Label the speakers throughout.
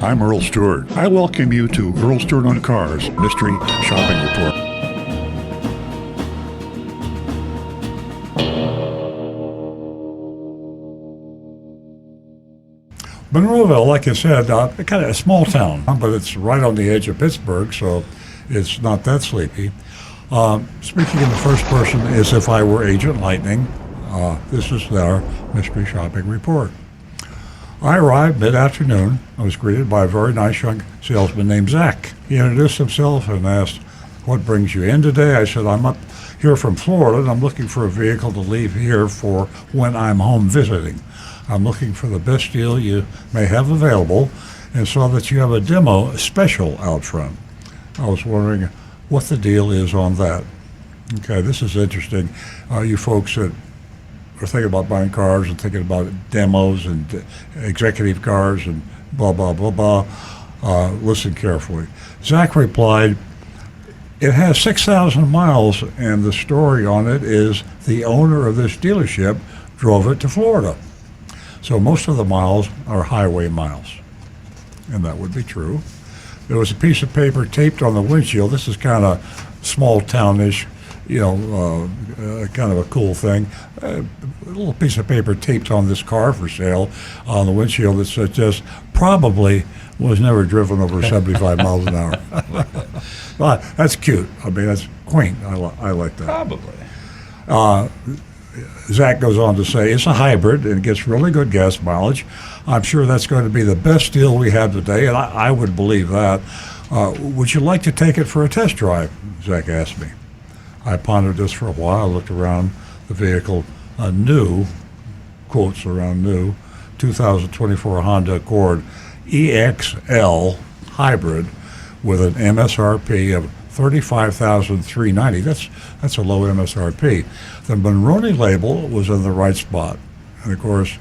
Speaker 1: I'm Earl Stewart. I welcome you to Earl Stewart on Cars Mystery Shopping Report. Monroeville, like I said, kind of a small town, but it's right on the edge of Pittsburgh, so it's not that sleepy. Speaking in the first person as if I were Agent Lightning, this is our Mystery Shopping Report. I arrived mid-afternoon. I was greeted by a very nice young salesman named Zach. He introduced himself and asked, "What brings you in today?" I said, "I'm up here from Florida, and I'm looking for a vehicle to leave here for when I'm home visiting. I'm looking for the best deal you may have available, and saw that you have a demo special out front. I was wondering what the deal is on that." Okay, this is interesting. You folks that are thinking about buying cars and thinking about demos and executive cars and blah, blah, blah, blah, listen carefully. Zach replied, "It has 6,000 miles, and the story on it is the owner of this dealership drove it to Florida. So most of the miles are highway miles." And that would be true. There was a piece of paper taped on the windshield. This is kind of small townish, kind of a cool thing. A little piece of paper taped on this car for sale on the windshield that suggests probably was never driven over 75 miles an hour. Well, that's cute. I mean, that's quaint. I like that.
Speaker 2: Probably.
Speaker 1: Zach goes on to say, "It's a hybrid and gets really good gas mileage. I'm sure that's going to be the best deal we have today," and I would believe that. "Would you like to take it for a test drive?" Zach asked me. I pondered this for a while, looked around the vehicle, a new, quotes around new, 2024 Honda Accord EXL hybrid with an MSRP of $35,390. That's a low MSRP. The Monroeville label was in the right spot. And of course,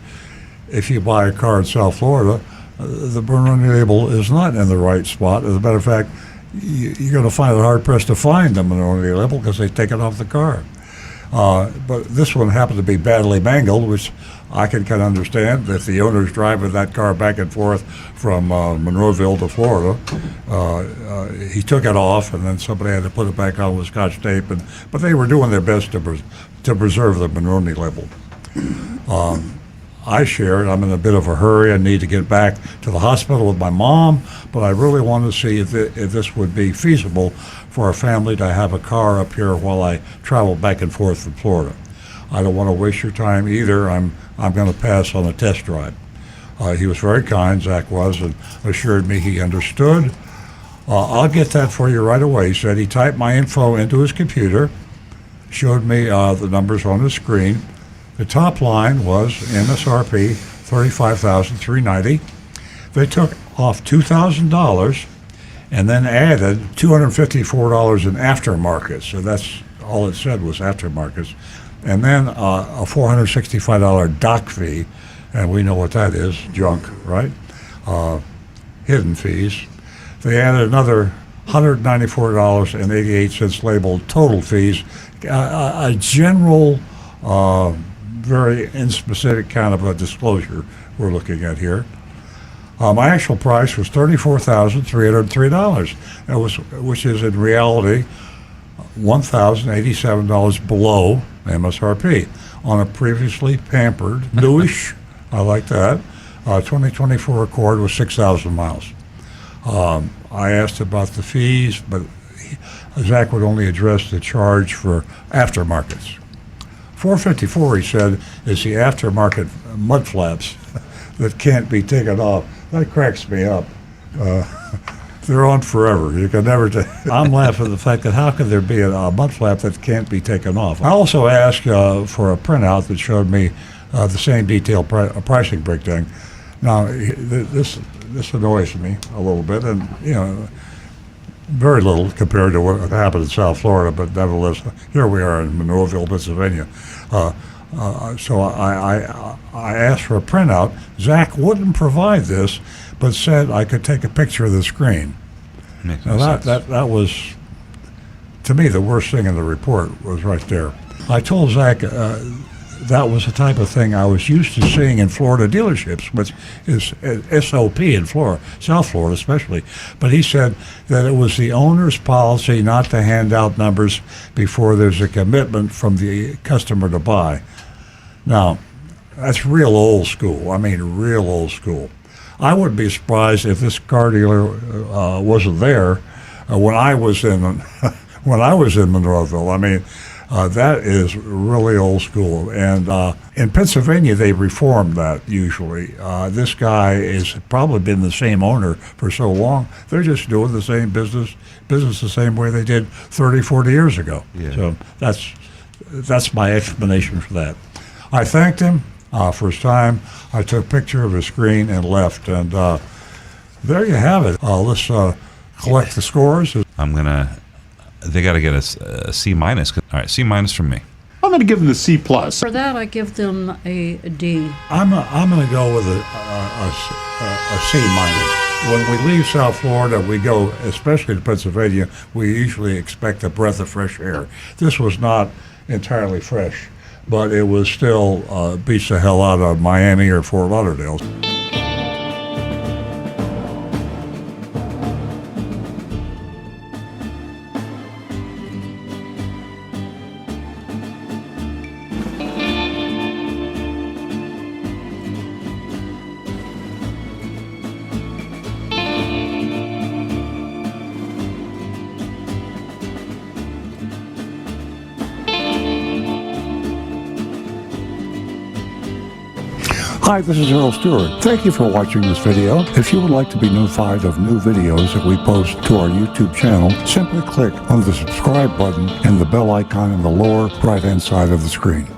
Speaker 1: if you buy a car in South Florida, the Monroeville label is not in the right spot. As a matter of fact, you're going to find it hard-pressed to find the Monroeville label because they take it off the car. But this one happened to be badly mangled, which I can kind of understand. If the owner's driving that car back and forth from Monroeville to Florida, he took it off, and then somebody had to put it back on with Scotch tape. But they were doing their best to preserve the Monroeville label. I shared, I'm in a bit of a hurry. I need to get back to the hospital with my mom, but I really want to see if this would be feasible for a family to have a car up here while I travel back and forth from Florida. I don't want to waste your time either. I'm going to pass on a test drive. He was very kind, Zach was, and assured me he understood. "I'll get that for you right away," he said. He typed my info into his computer, showed me the numbers on the screen. The top line was MSRP $35,390. They took off $2,000 and then added $254 in aftermarket. So that's all it said was aftermarkets. And then a $465 dock fee, and we know what that is, junk, right? Hidden fees. They added another $194.88 labeled total fees, a general very inspecific kind of a disclosure we're looking at here. My actual price was $34,303, which is in reality $1,087 below MSRP on a previously pampered, newish, I like that, 2024 Accord with 6,000 miles. I asked about the fees, but Zach would only address the charge for aftermarkets. $454, he said, is the aftermarket mud flaps that can't be taken off. That cracks me up. They're on forever. You can never take. I'm laughing at the fact that how could there be a mud flap that can't be taken off? I also asked for a printout that showed me the same detailed pricing breakdown. Now, this annoys me a little bit, and very little compared to what happened in South Florida, but nevertheless, here we are in Monroeville, Pennsylvania. So I asked for a printout. Zach wouldn't provide this, but said I could take a picture of the screen.
Speaker 2: Makes
Speaker 1: Now
Speaker 2: no sense.
Speaker 1: that was, to me, the worst thing in the report was right there. I told Zach that was the type of thing I was used to seeing in Florida dealerships, which is SOP in Florida, South Florida especially. But he said that it was the owner's policy not to hand out numbers before there's a commitment from the customer to buy. Now, that's real old school. I mean, real old school. I wouldn't be surprised if this car dealer wasn't there when I was in when I was in Monroeville. I mean, that is really old school. And in Pennsylvania, they reformed that usually. This guy has probably been the same owner for so long. They're just doing the same business the same way they did 30, 40 years ago.
Speaker 2: Yeah.
Speaker 1: So that's my explanation for that. I thanked him for his time. I took a picture of his screen and left. And there you have it. Let's collect the scores.
Speaker 2: They got to get a C minus. All right, C minus from me.
Speaker 3: I'm going to give them the C plus.
Speaker 4: For that, I give them a D.
Speaker 1: I'm going to go with a C minus. When we leave South Florida, we go, especially to Pennsylvania, we usually expect a breath of fresh air. This was not entirely fresh, but it was still beats the hell out of Miami or Fort Lauderdale. Hi, this is Earl Stewart. Thank you for watching this video. If you would like to be notified of new videos that we post to our YouTube channel, simply click on the subscribe button and the bell icon in the lower right-hand side of the screen.